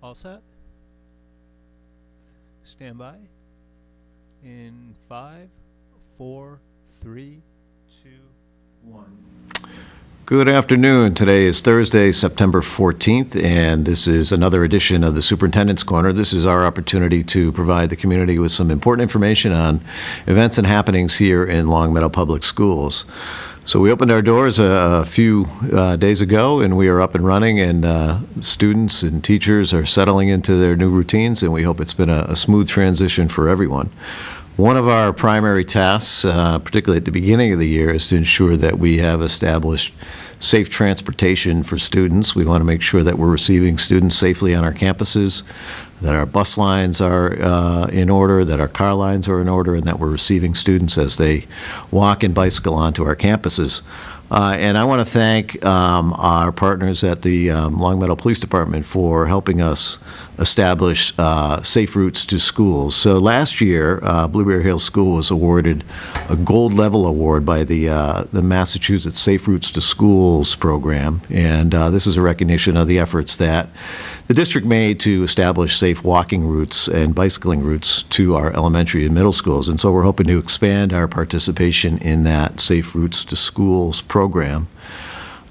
All set? Stand by. In 5, 4, 3, 2, 1. Good afternoon. Today is Thursday, September 14th, and this is another edition of the Superintendents Corner. This is our opportunity to provide the community with some important information on events and happenings here in Longmeadow Public Schools. So we opened our doors a few days ago, and we are up and running, and students and teachers are settling into their new routines, and we hope it's been a smooth transition for everyone. One of our primary tasks, particularly at the beginning of the year, is to ensure that we have established safe transportation for students. We want to make sure that we're receiving students safely on our campuses, that our bus lines are in order, that our car lines are in order, and that we're receiving students as they walk and bicycle onto our campuses. And I want to thank our partners at the Longmeadow Police Department for helping us establish safe routes to schools. So last year, Blueberry Hill School was awarded a gold level award by the Massachusetts Safe Routes to Schools program, and this is a recognition of the efforts that the district made to establish safe walking routes and bicycling routes to our elementary and middle schools. And so we're hoping to expand our participation in that Safe Routes to Schools program.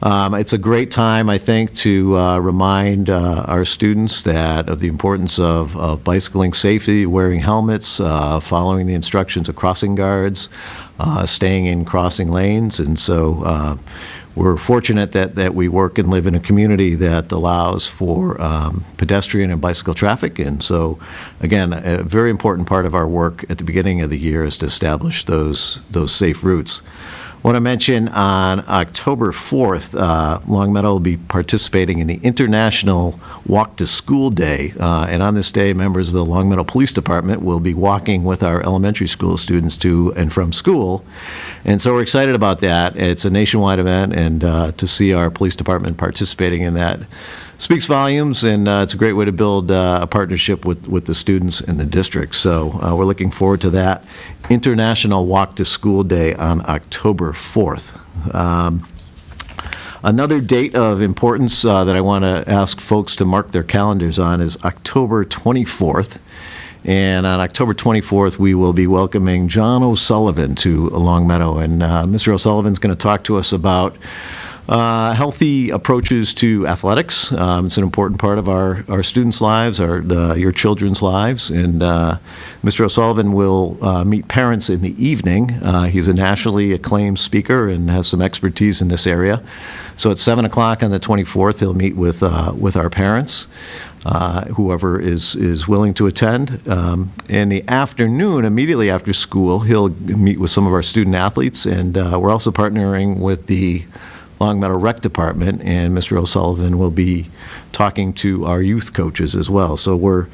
It's a great time, I think, to remind our students of the importance of bicycling safety, wearing helmets, following the instructions of crossing guards, staying in crossing lanes. And so we're fortunate that we work and live in a community that allows for pedestrian and bicycle traffic. And so, again, a very important part of our work at the beginning of the year is to establish those safe routes. I want to mention on October 4th, Longmeadow will be participating in the International Walk to School Day. And on this day, members of the Longmeadow Police Department will be walking with our elementary school students to and from school. And so we're excited about that. It's a nationwide event, and to see our police department participating in that speaks volumes, and it's a great way to build a partnership with the students in the district. So we're looking forward to that International Walk to School Day on October 4th. Another date of importance that I want to ask folks to mark their calendars on is October 24th. And on October 24th, we will be welcoming John O'Sullivan to Longmeadow. And Mr. O'Sullivan is going to talk to us about healthy approaches to athletics. It's an important part of our students' lives, your children's lives. And Mr. O'Sullivan will meet parents in the evening. He's a nationally acclaimed speaker and has some expertise in this area. So at 7 o'clock on the 24th, he'll meet with our parents, whoever is willing to attend. In the afternoon, immediately after school, he'll meet with some of our student athletes. And we're also partnering with the Longmeadow Rec Department, and Mr. O'Sullivan will be talking to our youth coaches as well. So we're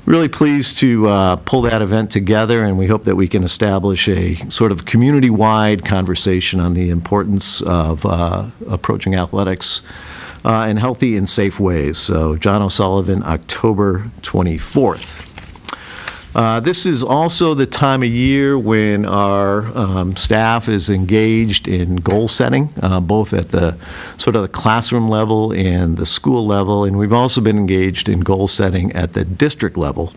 really pleased to pull that event together, and we hope that we can establish a sort of community-wide conversation on the importance of approaching athletics in healthy and safe ways. So John O'Sullivan, October 24th. This is also the time of year when our staff is engaged in goal setting, both at the sort of the classroom level and the school level, and we've also been engaged in goal setting at the district level.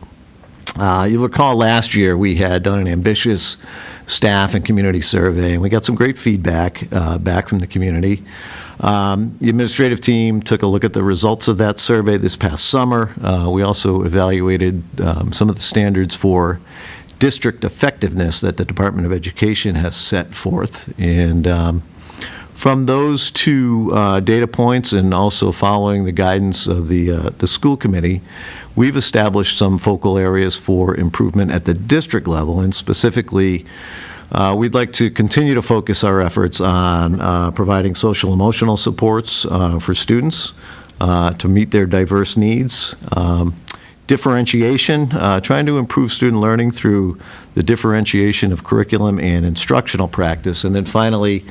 You'll recall last year we had done an ambitious staff and community survey, and we got some great feedback back from the community. The administrative team took a look at the results of that survey this past summer. We also evaluated some of the standards for district effectiveness that the Department of Education has set forth. And from those two data points, and also following the guidance of the school committee, we've established some focal areas for improvement at the district level, and specifically we'd like to continue to focus our efforts on providing social emotional supports for students to meet their diverse needs. Differentiation, trying to improve student learning through the differentiation of curriculum and instructional practice. And then finally,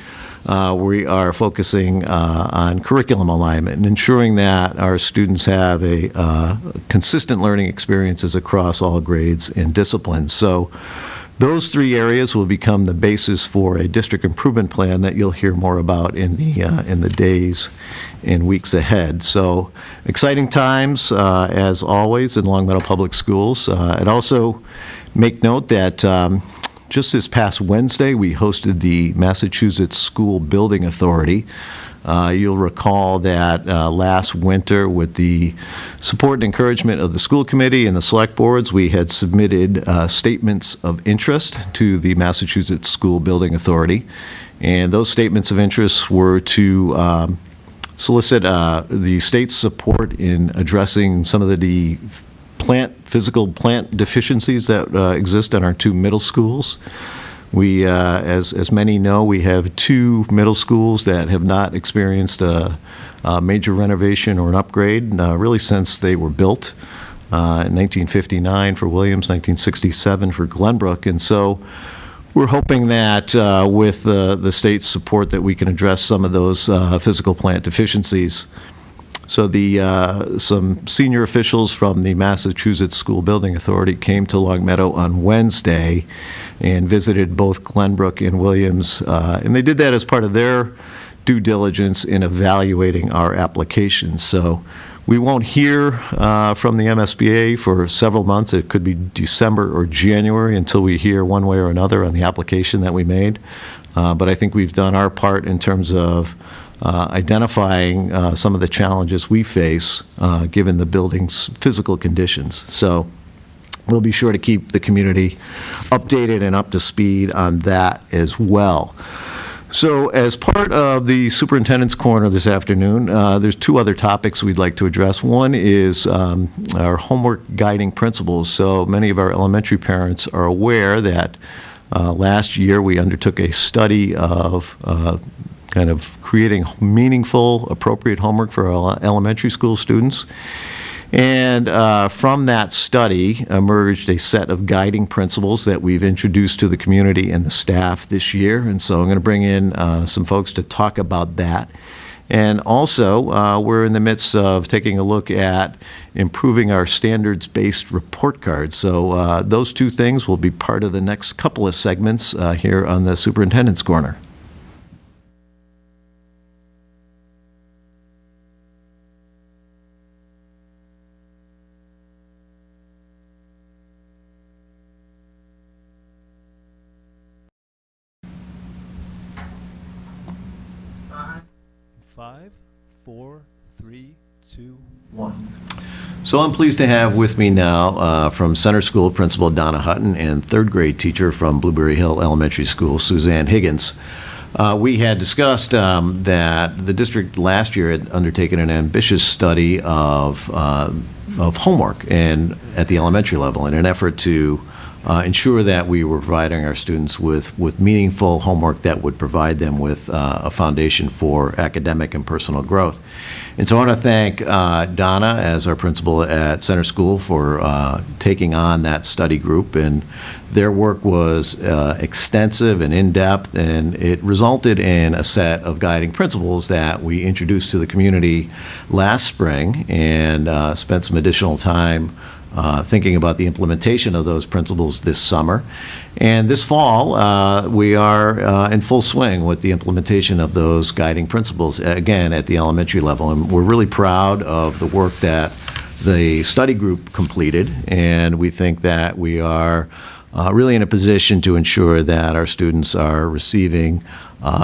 we are focusing on curriculum alignment and ensuring that our students have a consistent learning experiences across all grades and disciplines. So those three areas will become the basis for a district improvement plan that you'll hear more about in the days and weeks ahead. So exciting times, as always, in Long Meadow Public Schools. I'd also make note that just this past Wednesday, we hosted the Massachusetts School Building Authority. You'll recall that last winter, with the support and encouragement of the school committee and the select boards, we had submitted statements of interest to the Massachusetts School Building Authority. And those statements of interest were to solicit the state's support in addressing some of the physical plant deficiencies that exist in our two middle schools. We, as many know, we have two middle schools that have not experienced a major renovation or an upgrade really since they were built in 1959 for Williams, 1967 for Glenbrook. And so we're hoping that with the state's support that we can address some of those physical plant deficiencies. So some senior officials from the Massachusetts School Building Authority came to Longmeadow on Wednesday and visited both Glenbrook and Williams, and they did that as part of their due diligence in evaluating our application. So we won't hear from the MSBA for several months. It could be December or January until we hear one way or another on the application that we made. But I think we've done our part in terms of identifying some of the challenges we face given the building's physical conditions. So we'll be sure to keep the community updated and up to speed on that as well. So as part of the Superintendent's Corner this afternoon, there's two other topics we'd like to address. One is our homework guiding principles. So many of our elementary parents are aware that last year we undertook a study of kind of creating meaningful, appropriate homework for our elementary school students. And from that study emerged a set of guiding principles that we've introduced to the community and the staff this year. And so I'm going to bring in some folks to talk about that. And also, we're in the midst of taking a look at improving our standards-based report cards. So those two things will be part of the next couple of segments here on the Superintendent's Corner. Five, four, three, two, one. So I'm pleased to have with me now from Center School Principal Donna Hutton and third grade teacher from Blueberry Hill Elementary School, Suzanne Higgins. We had discussed that the district last year had undertaken an ambitious study of homework and at the elementary level in an effort to ensure that we were providing our students with meaningful homework that would provide them with a foundation for academic and personal growth. And so I want to thank Donna as our principal at Center School for taking on that study group. And their work was extensive and in-depth, and it resulted in a set of guiding principles that we introduced to the community last spring and spent some additional time thinking about the implementation of those principles this summer. And this fall, we are in full swing with the implementation of those guiding principles, again, at the elementary level. And we're really proud of the work that the study group completed, and we think that we are really in a position to ensure that our students are receiving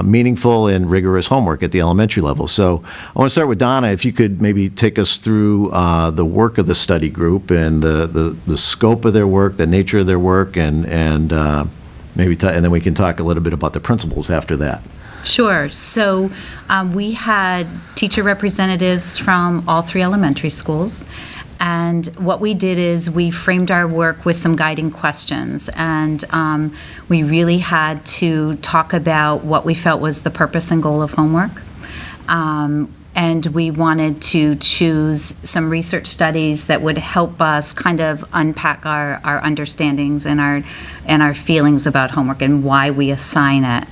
meaningful and rigorous homework at the elementary level. So I want to start with Donna. If you could maybe take us through the work of the study group and the scope of their work, the nature of their work, and maybe and then we can talk a little bit about the principles after that. Sure. So we had teacher representatives from all three elementary schools. And what we did is we framed our work with some guiding questions. And we really had to talk about what we felt was the purpose and goal of homework. And we wanted to choose some research studies that would help us kind of unpack our understandings and our feelings about homework and why we assign it.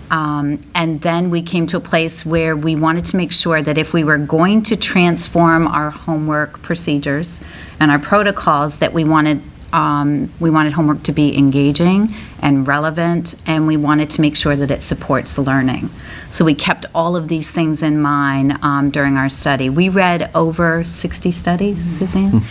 And then we came to a place where we wanted to make sure that if we were going to transform our homework procedures and our protocols, that we wanted we wanted homework to be engaging and relevant, and we wanted to make sure that it supports learning. So we kept all of these things in mind during our study. We read over 60 studies, Suzanne,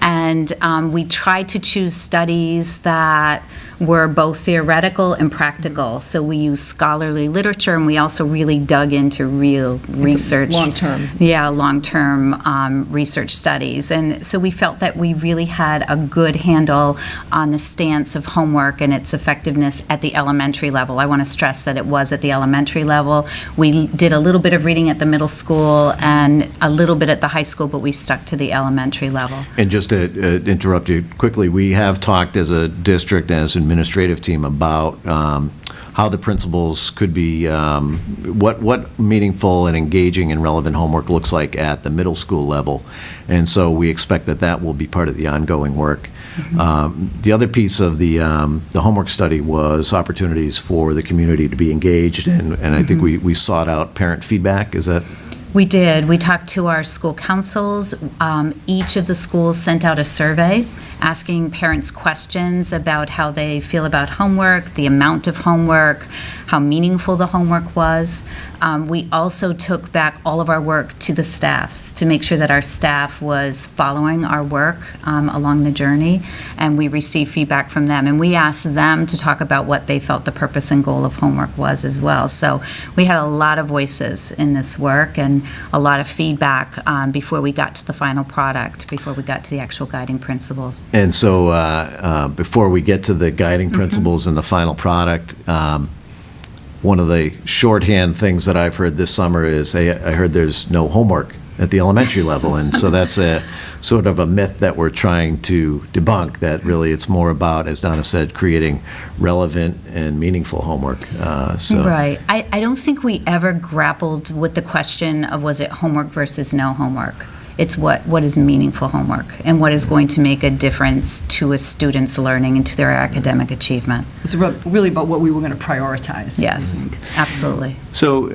and we tried to choose studies that were both theoretical and practical. So we used scholarly literature, and we also really dug into real research. Long-term. Yeah, long-term research studies. And so we felt that we really had a good handle on the stance of homework and its effectiveness at the elementary level. I want to stress that it was at the elementary level. We did a little bit of reading at the middle school and a little bit at the high school, but we stuck to the elementary level. And just to interrupt you quickly, we have talked as a district, as an administrative team, about how the principals could be, what meaningful and engaging and relevant homework looks like at the middle school level. And so we expect that that will be part of the ongoing work. The other piece of the homework study was opportunities for the community to be engaged, and I think we sought out parent feedback. Is that? We did. We talked to our school councils. Each of the schools sent out a survey asking parents questions about how they feel about homework, the amount of homework, how meaningful the homework was. We also took back all of our work to the staffs to make sure that our staff was following our work along the journey, and we received feedback from them. And we asked them to talk about what they felt the purpose and goal of homework was as well. So we had a lot of voices in this work and a lot of feedback before we got to the final product, before we got to the actual guiding principles. And so before we get to the guiding principles and the final product, one of the shorthand things that I've heard this summer is, hey, I heard there's no homework at the elementary level. And so that's a sort of a myth that we're trying to debunk, that really it's more about, as Donna said, creating relevant and meaningful homework. Right. I don't think we ever grappled with the question of was it homework versus no homework. It's what is meaningful homework and what is going to make a difference to a student's learning and to their academic achievement. It's really about what we were going to prioritize. Yes, absolutely. So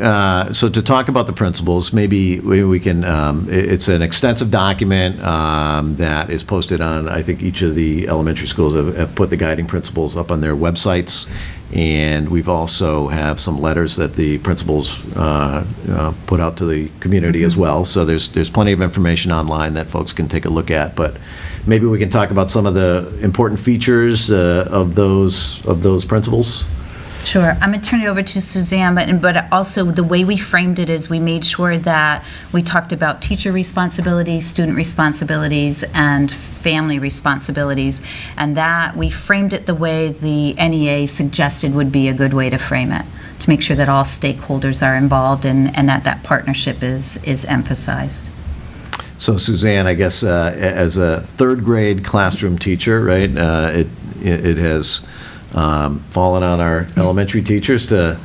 to talk about the principles, maybe we can, it's an extensive document that is posted on, I think each of the elementary schools have put the guiding principles up on their websites. And we've also have some letters that the principals put out to the community as well. So there's plenty of information online that folks can take a look at. But maybe we can talk about some of the important features of those principles. Sure. I'm going to turn it over to Suzanne, but also the way we framed it is we made sure that we talked about teacher responsibilities, student responsibilities, and family responsibilities, and that we framed it the way the NEA suggested would be a good way to frame it, to make sure that all stakeholders are involved and that partnership is emphasized. So Suzanne, I guess as a third grade classroom teacher, right, it has fallen on our elementary teachers to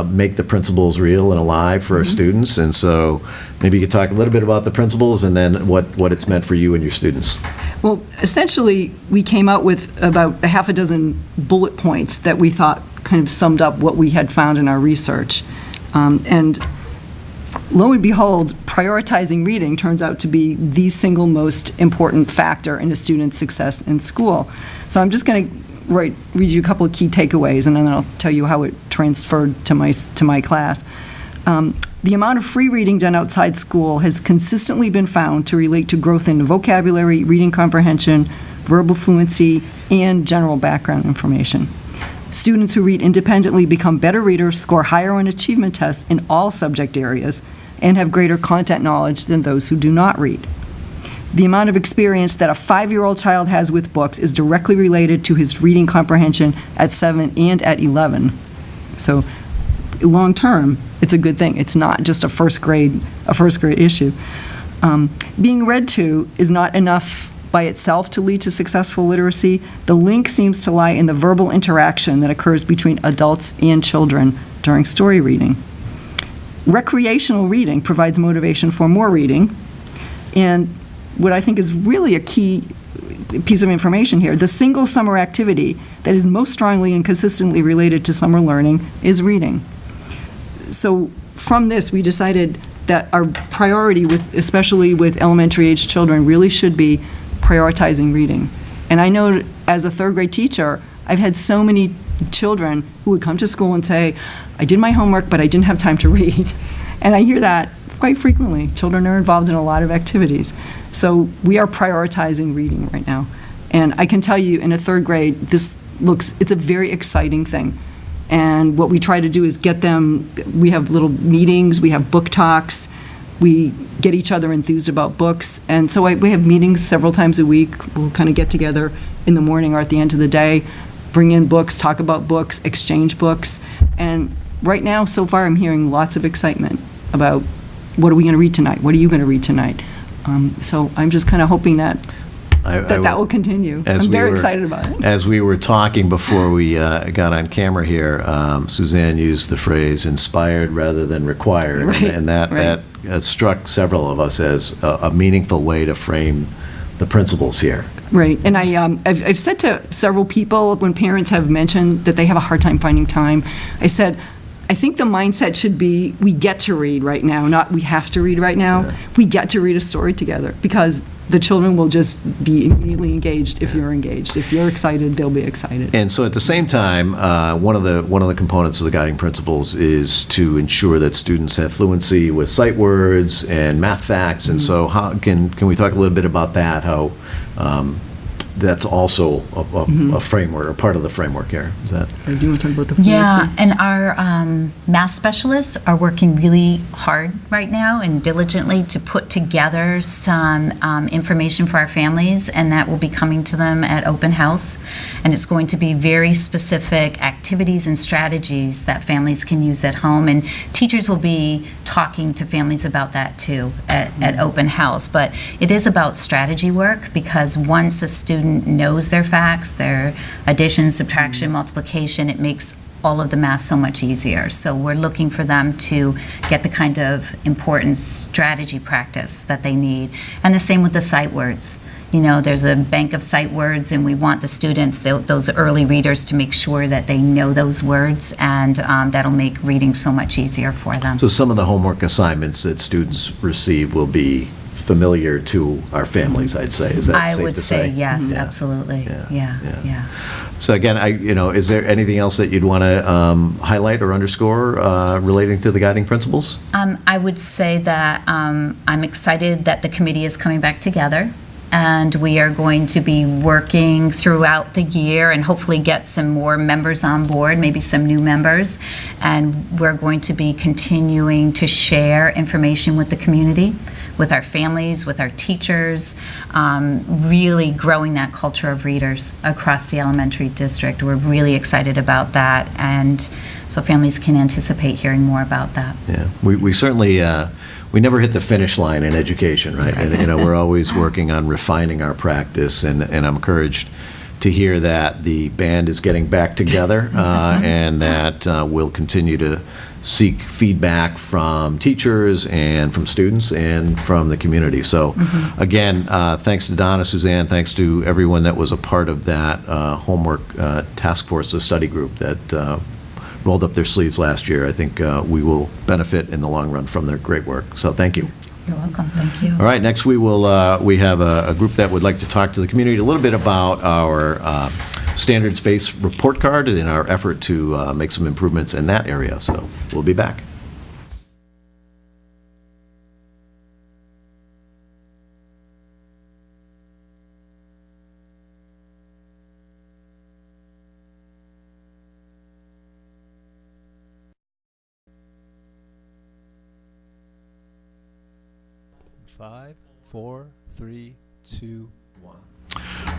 make the principles real and alive for our students. And so maybe you could talk a little bit about the principles and then what it's meant for you and your students. Well, essentially, we came out with about a half a dozen bullet points that we thought kind of summed up what we had found in our research. And lo and behold, prioritizing reading turns out to be the single most important factor in a student's success in school. So I'm just going to read you a couple of key takeaways, and then I'll tell you how it transferred to my class. The amount of free reading done outside school has consistently been found to relate to growth in vocabulary, reading comprehension, verbal fluency, and general background information. Students who read independently become better readers, score higher on achievement tests in all subject areas, and have greater content knowledge than those who do not read. The amount of experience that a 5-year-old child has with books is directly related to his reading comprehension at 7 and at 11. So long term, it's a good thing. It's not just a first grade issue. Being read to is not enough by itself to lead to successful literacy. The link seems to lie in the verbal interaction that occurs between adults and children during story reading. Recreational reading provides motivation for more reading. And what I think is really a key piece of information here, the single summer activity that is most strongly and consistently related to summer learning is reading. So from this, we decided that our priority, especially with elementary age children, really should be prioritizing reading. And I know as a third grade teacher, I've had so many children who would come to school and say, I did my homework, but I didn't have time to read. And I hear that quite frequently. Children are involved in a lot of activities. So we are prioritizing reading right now. And I can tell you, in a third grade, it's a very exciting thing. And what we try to do is get them, we have little meetings, we have book talks, we get each other enthused about books. And so we have meetings several times a week. We'll kind of get together in the morning or at the end of the day, bring in books, talk about books, exchange books. And right now, so far, I'm hearing lots of excitement about what are we going to read tonight? What are you going to read tonight? So I'm just kind of hoping that that will continue. I'm very excited about it. As we were talking before we got on camera here, Suzanne used the phrase "inspired" rather than "required," Right, and that struck several of us as a meaningful way to frame the principles here. Right, and I've said to several people when parents have mentioned that they have a hard time finding time, I said, I think the mindset should be we get to read right now, not we have to read right now. Yeah. We get to read a story together because the children will just be immediately engaged if you're engaged. If you're excited, they'll be excited. And so at the same time, one of the components of the guiding principles is to ensure that students have fluency with sight words and math facts. And so how can we talk a little bit about that, how that's also a framework, or part of the framework here. Is that? Do you want to talk about the fluency? Yeah, and our math specialists are working really hard right now and diligently to put together some information for our families, and that will be coming to them at open house. And it's going to be very specific activities and strategies that families can use at home. And teachers will be talking to families about that too at open house. But it is about strategy work, because once a student knows their facts, their addition, subtraction, multiplication, it makes all of the math so much easier. So we're looking for them to get the kind of important strategy practice that they need. And the same with the sight words. You know, there's a bank of sight words, and we want the students, those early readers, to make sure that they know those words, and that'll make reading so much easier for them. So some of the homework assignments that students receive will be familiar to our families, I'd say. Is that safe to say? I would say yes, Yeah. absolutely. Yeah. So again, is there anything else that you'd want to highlight or underscore relating to the guiding principles? I would say that I'm excited that the committee is coming back together, and we are going to be working throughout the year and hopefully get some more members on board, maybe some new members, and we're going to be continuing to share information with the community, with our families, with our teachers, really growing that culture of readers across the elementary district. We're really excited about that, and so families can anticipate hearing more about that. Yeah, we certainly, we never hit the finish line in education, right? And, we're always working on refining our practice, and I'm encouraged to hear that the band is getting back together, and that we'll continue to seek feedback from teachers and from students and from the community. So again, thanks to Donna, Suzanne, thanks to everyone that was a part of that homework task force, the study group that rolled up their sleeves last year. I think we will benefit in the long run from their great work. So thank you. You're welcome. Thank you. All right, next we have a group that would like to talk to the community a little bit about our standards-based report card in our effort to make some improvements in that area. So we'll be back. Five, 4, 3, 2, 1.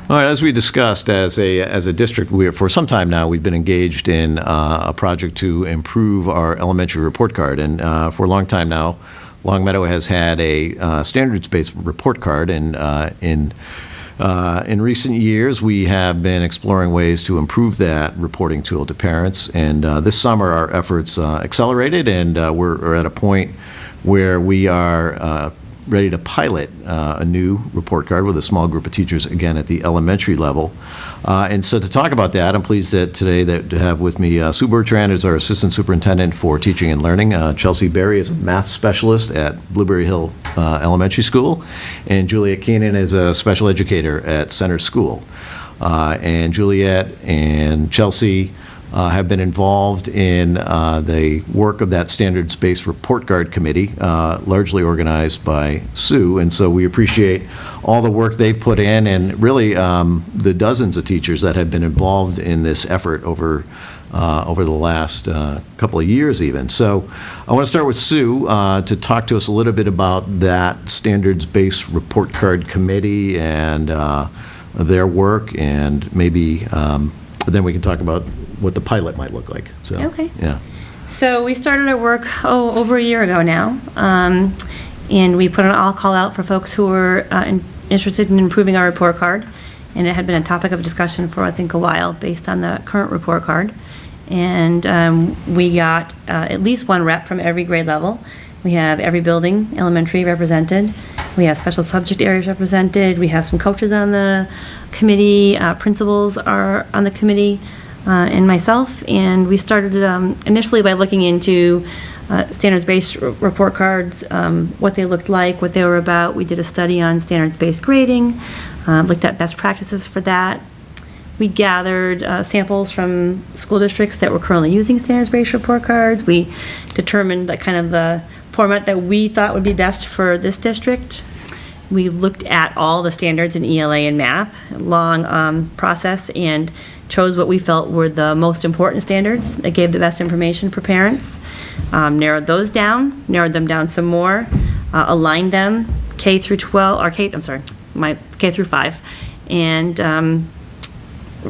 All right, as we discussed, as a district, for some time now, we've been engaged in a project to improve our elementary report card. And for a long time now, Longmeadow has had a standards-based report card. And in recent years, we have been exploring ways to improve that reporting tool to parents. And this summer, our efforts accelerated, and we're at a point where we are ready to pilot a new report card with a small group of teachers, again, at the elementary level. And so to talk about that, I'm pleased that today to have with me Sue Bertrand is our Assistant Superintendent for Teaching and Learning. Chelsea Berry is a math specialist at Blueberry Hill Elementary School. And Juliet Keenan is a special educator at Center School. And Juliet and Chelsea have been involved in the work of that standards-based report card committee, largely organized by Sue. And so we appreciate all the work they've put in, and really the dozens of teachers that have been involved in this effort over the last couple of years even. So I want to start with Sue to talk to us a little bit about that standards-based report card committee and their work, and maybe then we can talk about what the pilot might look like. So, okay. Yeah. So we started our work over a year ago now, and we put an all-call out for folks who were interested in improving our report card, and it had been a topic of discussion for, I think, a while based on the current report card. And we got at least one rep from every grade level. We have every building, elementary, represented. We have special subject areas represented. We have some coaches on the committee. Principals are on the committee, and myself. And we started initially by looking into standards-based report cards, what they looked like, what they were about. We did a study on standards-based grading, looked at best practices for that. We gathered samples from school districts that were currently using standards-based report cards. We determined that kind of the format that we thought would be best for this district. We looked at all the standards in ELA and math, long process, and chose what we felt were the most important standards that gave the best information for parents. Narrowed those down, narrowed them down some more, aligned them K through 12, or K through 5, and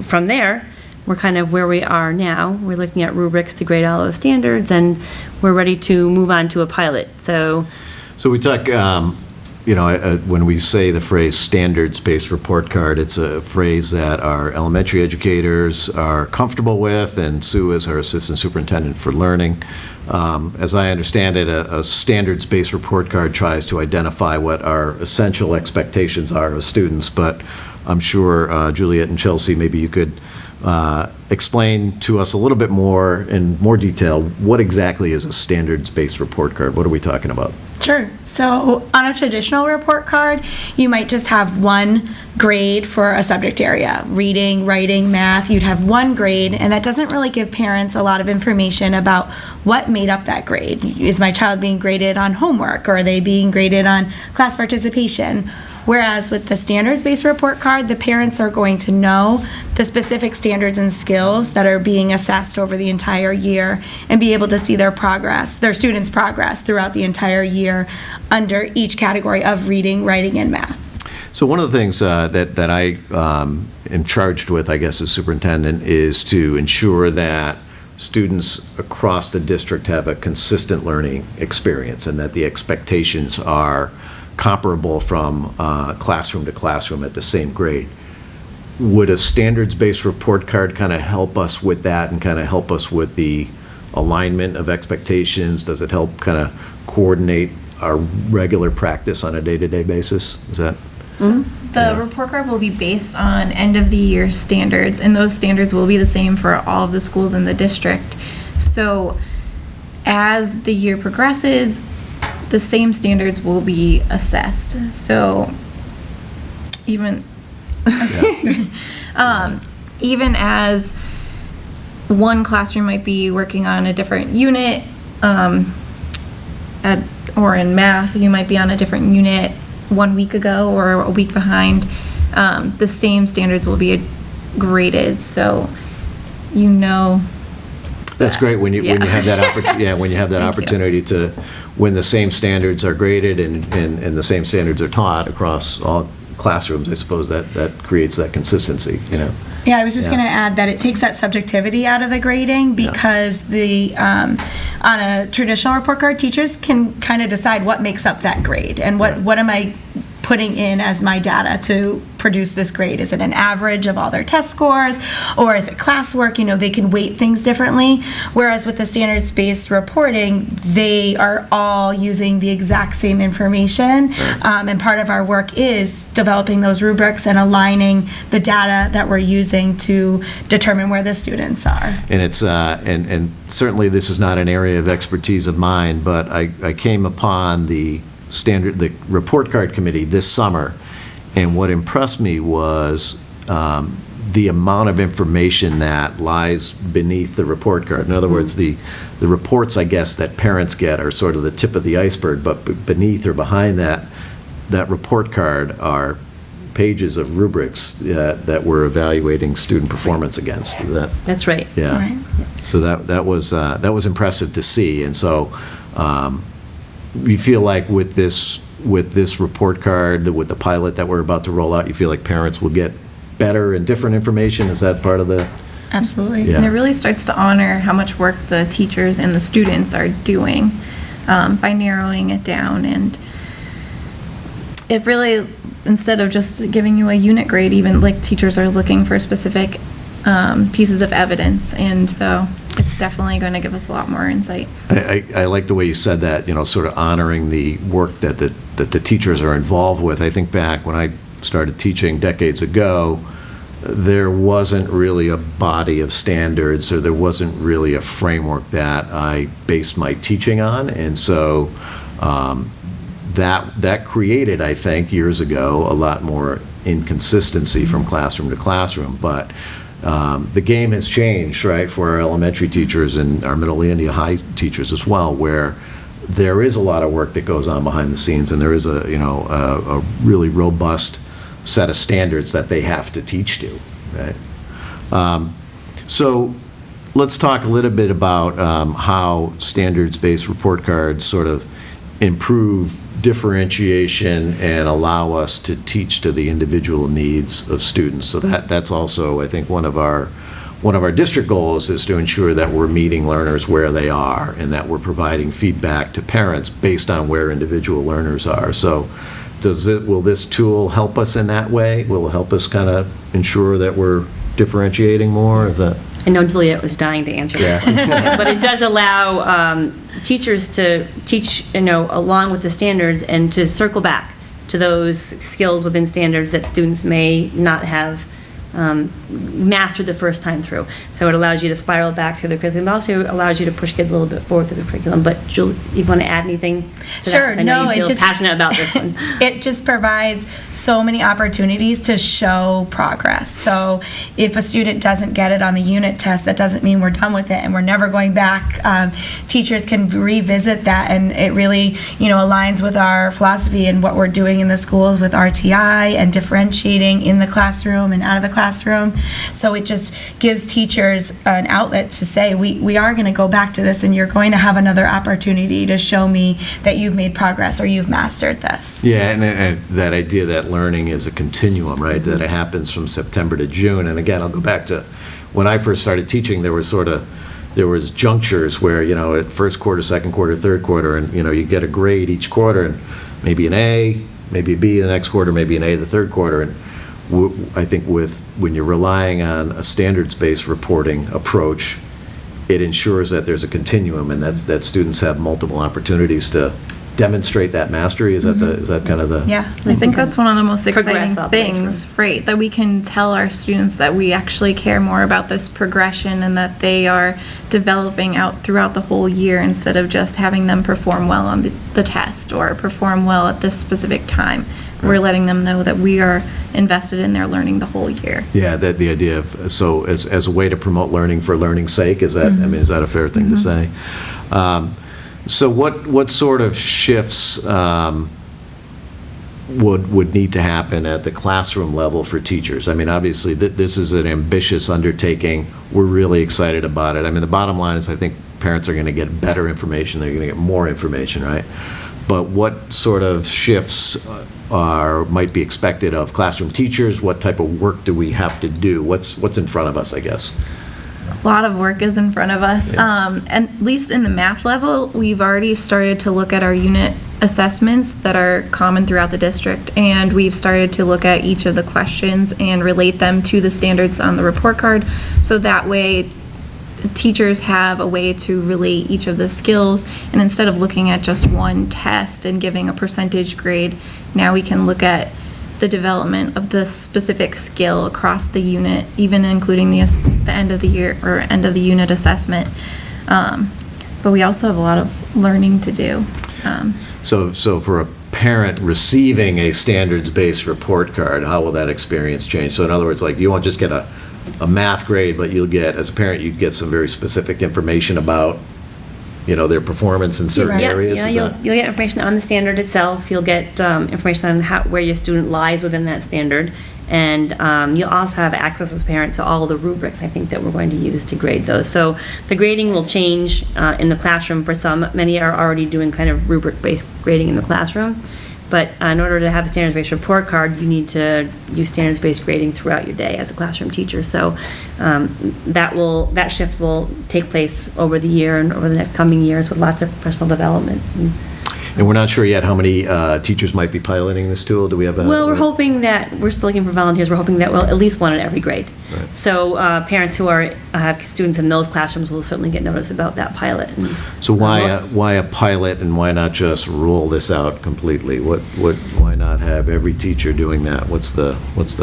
from there, we're kind of where we are now. We're looking at rubrics to grade all those standards, and we're ready to move on to a pilot. So we talk, when we say the phrase standards-based report card, it's a phrase that our elementary educators are comfortable with, and Sue is our Assistant Superintendent for Learning. As I understand it, a standards-based report card tries to identify what our essential expectations are of students, but I'm sure Juliet and Chelsea, maybe you could explain to us a little bit more in more detail what exactly is a standards-based report card. What are we talking about? Sure. So on a traditional report card, you might just have one grade for a subject area, reading, writing, math. You'd have one grade, and that doesn't really give parents a lot of information about what made up that grade. Is my child being graded on homework, or are they being graded on class participation? Whereas with the standards-based report card, the parents are going to know the specific standards and skills that are being assessed over the entire year and be able to see their progress, their students' progress throughout the entire year under each category of reading, writing, and math. So one of the things that I am charged with, I guess, as superintendent, is to ensure that students across the district have a consistent learning experience and that the expectations are comparable from classroom to classroom at the same grade. Would a standards-based report card kind of help us with that and kind of help us with the alignment of expectations? Does it help kind of coordinate our regular practice on a day-to-day basis? Is that? The report card will be based on end-of-the-year standards, and those standards will be the same for all of the schools in the district. So as the year progresses, the same standards will be assessed. So even even as one classroom might be working on a different unit, or in math, you might be on a different unit 1 week ago or a week behind, the same standards will be graded, so you know. That's great when you have that opportunity. When you have that Thank opportunity to, when the same standards are graded and the same standards are taught across all classrooms, I suppose that creates that consistency, you know. Yeah, I was just going to add that it takes that subjectivity out of the grading because on a traditional report card, teachers can kind of decide what makes up that grade and what am I putting in as my data to produce this grade? Is it an average of all their test scores, or is it classwork? You know, they can weight things differently. Whereas with the standards-based reporting, they are all using the exact same information. And part of our work is developing those rubrics and aligning the data that we're using to determine where the students are. And it's, and certainly this is not an area of expertise of mine, but I came upon the report card committee this summer, and what impressed me was the amount of information that lies beneath the report card. In other words, the reports, I guess, that parents get are sort of the tip of the iceberg, but beneath or behind that report card are pages of rubrics that we're evaluating student performance against. Is that? That's right. Yeah. Right. So that was impressive to see, and so you feel like with this report card, with the pilot that we're about to roll out, you feel like parents will get better and different information? Is that part of the? Absolutely. Yeah. And it really starts to honor how much work the teachers and the students are doing by narrowing it down. And it really, instead of just giving you a unit grade, even like teachers are looking for specific pieces of evidence. And so it's definitely going to give us a lot more insight. I like the way you said that, sort of honoring the work that the teachers are involved with. I think back when I started teaching decades ago, there wasn't really a body of standards, or there wasn't really a framework that I based my teaching on, and so that created, I think, years ago, a lot more inconsistency from classroom to classroom. But the game has changed, right, for our elementary teachers and our middle and high teachers as well, where there is a lot of work that goes on behind the scenes, and there is a really robust set of standards that they have to teach to, right? So let's talk a little bit about how standards-based report cards sort of improve differentiation and allow us to teach to the individual needs of students. So that's also, I think, one of our district goals is to ensure that we're meeting learners where they are, and that we're providing feedback to parents based on where individual learners are. So will this tool help us in that way? Will it help us kind of ensure that we're differentiating more? Is that? I know Juliet was dying to answer this, but it does allow teachers to teach, along with the standards, and to circle back to those skills within standards that students may not have mastered the first time through. So it allows you to spiral back through the curriculum. It also allows you to push kids a little bit forward through the curriculum. But Julie, you want to add anything to Sure, that? 'Cause I know no, you it feel just- passionate about this one. It just provides so many opportunities to show progress. So if a student doesn't get it on the unit test, that doesn't mean we're done with it and we're never going back. Teachers can revisit that, and it really, aligns with our philosophy and what we're doing in the schools with RTI and differentiating in the classroom and out of the classroom. So it just gives teachers an outlet to say, we are going to go back to this, and you're going to have another opportunity to show me that you've made progress or you've mastered this. Yeah, and that idea that learning is a continuum, right? That it happens from September to June. And again, I'll go back to when I first started teaching, there was junctures where, at first quarter, second quarter, third quarter, and, you get a grade each quarter, and maybe an A, maybe a B the next quarter, maybe an A the third quarter. And I think when you're relying on a standards-based reporting approach, it ensures that there's a continuum, and that students have multiple opportunities to demonstrate that mastery. Is that kind of the? Yeah. I think that's one of the most Progress exciting things, right? That we can tell our students that we actually care more about this progression, and that they are developing out throughout the whole year, instead of just having them perform well on the test or perform well at this specific time. We're letting them know that we are invested in their learning the whole year. Yeah, that the idea of, so as a way to promote learning for learning's sake, is that, is that a fair thing to say? So what sort of shifts would need to happen at the classroom level for teachers? I mean, obviously, this is an ambitious undertaking. We're really excited about it. I mean, the bottom line is I think parents are going to get better information. They're going to get more information, right? But what sort of shifts might be expected of classroom teachers? What type of work do we have to do? What's in front of us, I guess? A lot of work is in front of us. Yeah. And at least in the math level, we've already started to look at our unit assessments that are common throughout the district, and we've started to look at each of the questions and relate them to the standards on the report card, so that way teachers have a way to relate each of the skills, and instead of looking at just one test and giving a percentage grade, now we can look at the development of the specific skill across the unit, even including the end of the year or end of the unit assessment. But we also have a lot of learning to do. So for a parent receiving a standards-based report card, how will that experience change? So in other words, like, you won't just get a math grade, but you'll get, as a parent, you'd get some very specific information about, their performance in certain areas? You'll get information on the standard itself. You'll get information on where your student lies within that standard. And you'll also have access as a parent to all the rubrics, I think, that we're going to use to grade those. So the grading will change in the classroom for some. Many are already doing kind of rubric-based grading in the classroom. But in order to have a standards-based report card, you need to use standards-based grading throughout your day as a classroom teacher. So that shift will take place over the year and over the next coming years with lots of professional development. And we're not sure yet how many teachers might be piloting this tool. Do we have a... Well, we're hoping that, we're still looking for volunteers, we're hoping that we'll at least one in every grade. Right. So parents who have students in those classrooms will certainly get notice about that pilot. So why a pilot, and why not just roll this out completely? Why not have every teacher doing that? What's the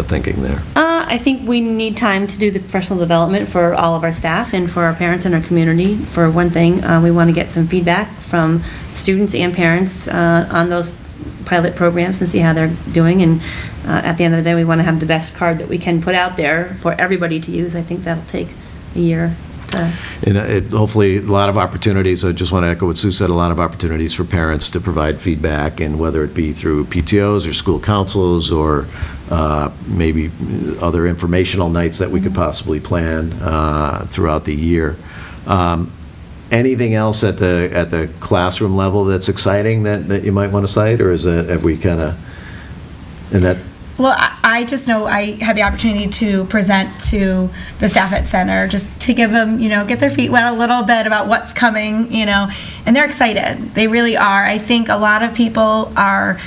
thinking there? I think we need time to do the professional development for all of our staff and for our parents and our community. For one thing, we want to get some feedback from students and parents on those pilot programs and see how they're doing. And at the end of the day, we want to have the best card that we can put out there for everybody to use. I think that'll take a year. And hopefully, a lot of opportunities. I just want to echo what Sue said, a lot of opportunities for parents to provide feedback, and whether it be through PTOs or school councils or maybe other informational nights that we could possibly plan throughout the year. Anything else at the classroom level that's exciting that you might want to cite, or have we kind of, and that? Well, I just know I had the opportunity to present to the staff at Center, just to give them, get their feet wet a little bit about what's coming, and they're excited. They really are. I think a lot of people are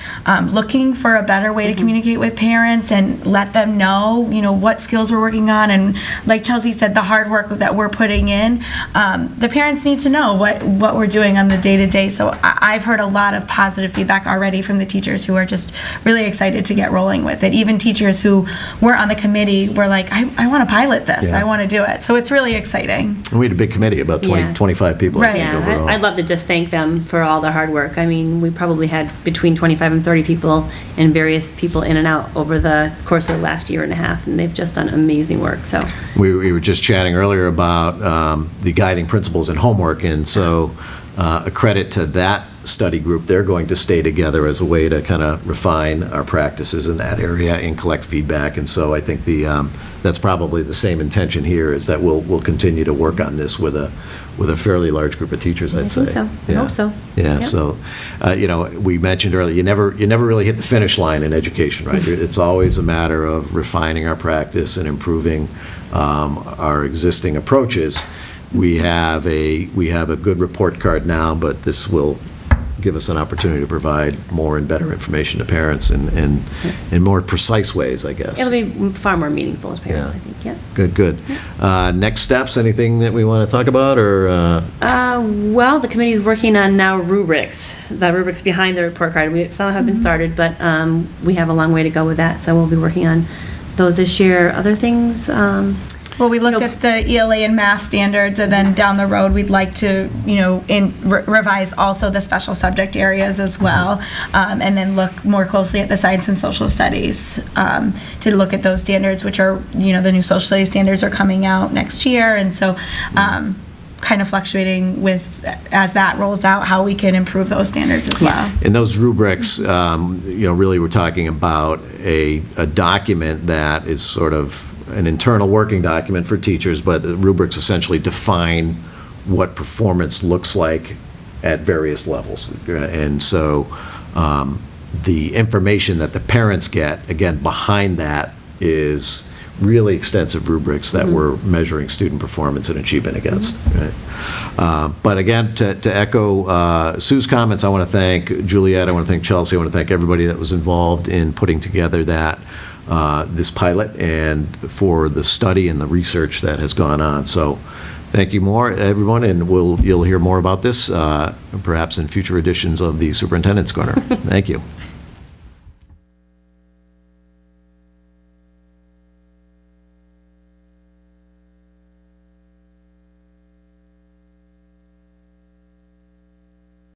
looking for a better way to communicate with parents and let them know, what skills we're working on. And like Chelsea said, the hard work that we're putting in, the parents need to know what we're doing on the day-to-day. So I've heard a lot of positive feedback already from the teachers who are just really excited to get rolling with it. Even teachers who were on the committee were like, I want to pilot this. Yeah. I want to do it. So it's really exciting. And we had a big committee, about 25 people, I think, overall. I'd love to just thank them for all the hard work. I mean, we probably had between 25 and 30 people and various people in and out over the course of the last year and a half, and they've just done amazing work. So we were just chatting earlier about the guiding principles and homework, and so a credit to that study group. They're going to stay together as a way to kind of refine our practices in that area and collect feedback. And so I think that's probably the same intention here, is that we'll continue to work on this with a fairly large group of teachers, I'd say. I think so. I hope so. Yeah. Yep. So, we mentioned earlier, you never really hit the finish line in education, right? It's always a matter of refining our practice and improving our existing approaches. We have a good report card now, but this will give us an opportunity to provide more and better information to parents in more precise ways, I guess. It'll be far more meaningful as parents, Yeah. I think. Yeah. Good. Next steps, anything that we want to talk about, or? Well, the committee's working on now rubrics, the rubrics behind the report card. Some have been started, but we have a long way to go with that, so we'll be working on those this year. Other things? Well, we looked at the ELA and math standards, and then down the road, we'd like to, revise also the special subject areas as well, and then look more closely at the science and social studies to look at those standards, which are, the new social studies standards are coming out next year, and so kind of fluctuating with, as that rolls out, how we can improve those standards as well. In those rubrics, really we're talking about a document that is sort of an internal working document for teachers, but rubrics essentially define what performance looks like at various levels. And so the information that the parents get, again, behind that is really extensive rubrics that we're measuring student performance and achievement against. Right? But again, to echo Sue's comments, I want to thank Juliet, I want to thank Chelsea, I want to thank everybody that was involved in putting together this pilot and for the study and the research that has gone on. So thank you more, everyone, and you'll hear more about this perhaps in future editions of the Superintendent's Corner. Thank you.